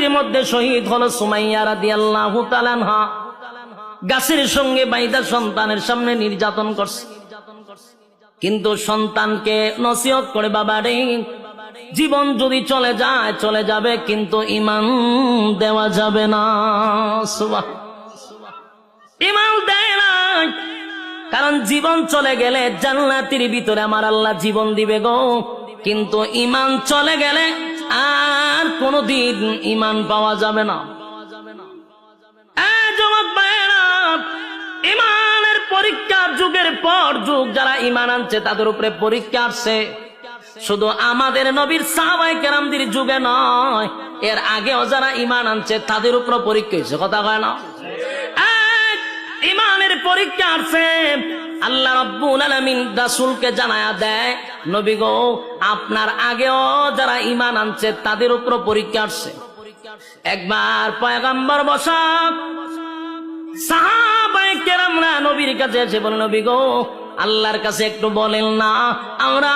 উহুদের মধ্যে শহীদ হলো সুমাইয়া রাদিয়াল্লাহু তাআলা আনহা। গাছের সঙ্গে বাইদা সন্তানের সামনে নির্যাতন করছে, কিন্তু সন্তানকে নসিহত করে, বাবা রে, জীবন যদি চলে যায় চলে যাবে, কিন্তু ঈমান দেওয়া যাবে না। ঈমান দেয় না, কারণ জীবন চলে গেলে জান্নাতের ভিতরে আমার আল্লাহ জীবন দিবে গো, কিন্তু ঈমান চলে গেলে আর কোনদিন ঈমান পাওয়া যাবে না। ঈমানের পরীক্ষা যুগের পর যুগ যারা ঈমান আনছে তাদের উপরে পরীক্ষা আসছে, শুধু আমাদের নবীর সাহাবায়ে কেরামদের যুগে নয়, এর আগেও যারা ঈমান আনছে তাদের উপর পরীক্ষা হয়েছে। কথা কয় না? ঈমানের পরীক্ষা আসছে। আল্লাহ রাব্বুল আলামিন রাসূলকে জানায়া দেয়, নবী গো, আপনার আগেও যারা ঈমান আনছে তাদের উপর পরীক্ষা আসছে। একবার পয়গম্বর বসা, সাহাবায়ে কেরামরা নবীর কাছে এসে বলেন, নবী গো, আল্লাহর কাছে একটু বলেন না, আমরা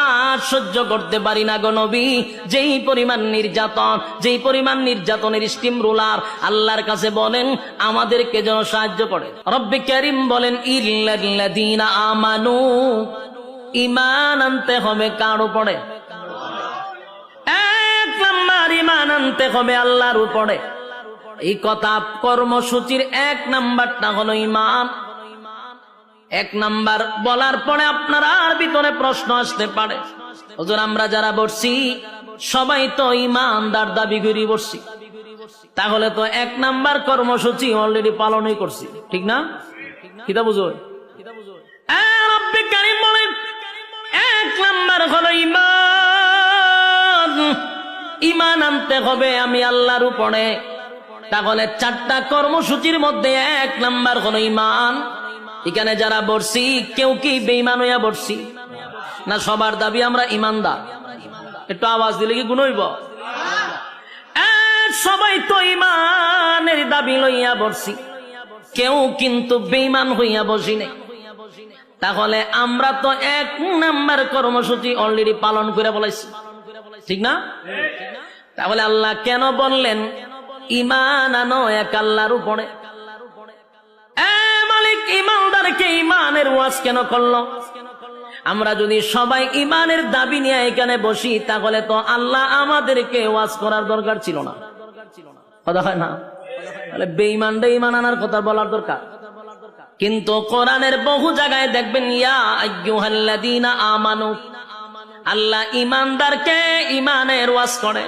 সহ্য করতে পারি না গো নবী, যেই পরিমাণ নির্যাতন, যেই পরিমাণ নির্যাতনের স্টিম রোলার, আল্লাহর কাছে বলেন আমাদেরকে যেন সাহায্য করে। রব্বে কারীম বলেন, ইল্লাল্লাযীনা আমানু, ঈমান আনতে হবে কার উপরে? এক নাম্বার ঈমান আনতে হবে আল্লাহর উপরে। এই কথা কর্মসূচির এক নাম্বারটা হলো ঈমান। এক নাম্বার বলার পরে আপনার আর ভিতরে প্রশ্ন আসতে পারে, হুজুর আমরা যারা বসছি সবাই তো ঈমানদার দাবি করে বসছি, তাহলে তো এক নাম্বার কর্মসূচি অলরেডি পালনই করছি, ঠিক না? কিতা বুঝো? রব্বে কারীম বলেন, এক নাম্বার হলো ঈমান। ঈমান আনতে হবে আমি আল্লাহর উপরে। তাহলে চারটা কর্মসূচির মধ্যে এক নাম্বার হলো ঈমান। এখানে যারা বসছি কেউ কি বেঈমান হইয়া বসছি না? সবার দাবি আমরা ঈমানদার। একটু আওয়াজ দিলে কি গুণ হইব? সবাই তো ঈমানের দাবি লইয়া বসছি, কেউ কিন্তু বেঈমান হইয়া বসি নাই। তাহলে আমরা তো এক নাম্বার কর্মসূচি অলরেডি পালন করে বলাইছি, ঠিক না? তাহলে আল্লাহ কেন বললেন ঈমান আনো এক আল্লাহর উপরে? মালিক ঈমানদারকে ঈমানের ওয়াজ কেন করলো? আমরা যদি সবাই ঈমানের দাবি নিয়ে এখানে বসি, তাহলে তো আল্লাহ আমাদেরকে ওয়াজ করার দরকার ছিল না। কথা হয় না? তাহলে বেঈমানরা ঈমান আনার কথা বলার দরকার। কিন্তু কোরআনের বহু জায়গায় দেখবেন, ইয়া আইয়ুহাল্লাযীনা আমানু, আল্লাহ ঈমানদারকে ঈমানের ওয়াজ করে।